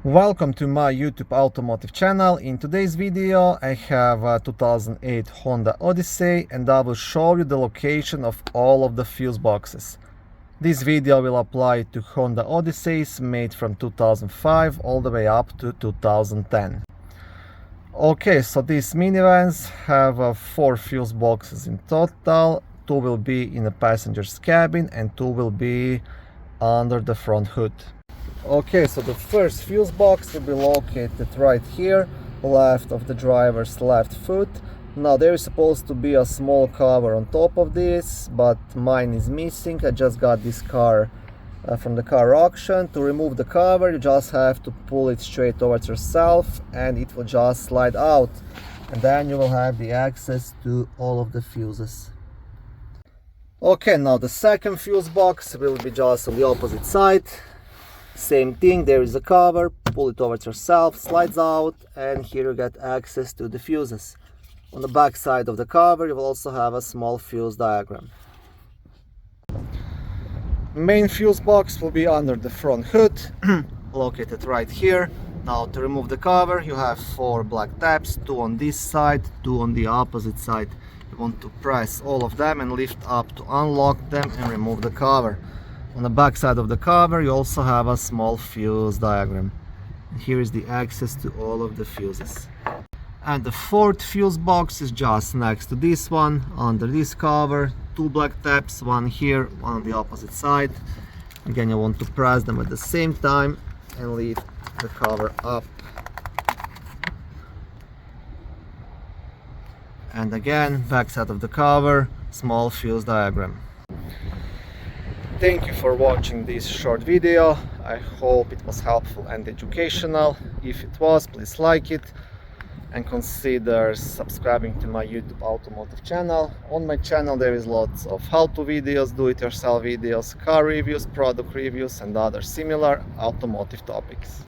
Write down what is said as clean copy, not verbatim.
Welcome to my YouTube automotive channel. In today's video I have a 2008 Honda Odyssey and I will show you the location of all of the fuse boxes. This video will apply to Honda Odysseys made from 2005 all the way up to 2010. Okay, so these minivans have 4 fuse boxes in total. 2 will be in the passenger's cabin and 2 will be under the front hood. Okay, so the first fuse box will be located right here, left of the driver's left foot. Now there is supposed to be a small cover on top of this, but mine is missing. I just got this car from the car auction. To remove the cover, you just have to pull it straight towards yourself and it will just slide out. And then you will have the access to all of the fuses. Okay, now the second fuse box will be just on the opposite side. Same thing, there is a cover, pull it towards yourself, slides out, and here you get access to the fuses. On the back side of the cover you will also have a small fuse diagram. Main fuse box will be under the front hood, located right here. Now to remove the cover you have 4 black tabs, 2 on this side, 2 on the opposite side. You want to press all of them and lift up to unlock them and remove the cover. On the back side of the cover you also have a small fuse diagram. And here is the access to all of the fuses. And the fourth fuse box is just next to this one, under this cover. 2 black tabs, 1 here, 1 on the opposite side. Again, you want to press them at the same time and lift the cover up. And again, back side of the cover, small fuse diagram. Thank you for watching this short video. I hope it was helpful and educational. If it was, please like it and consider subscribing to my YouTube automotive channel. On my channel there is lots of how-to videos, do-it-yourself videos, car reviews, product reviews and other similar automotive topics.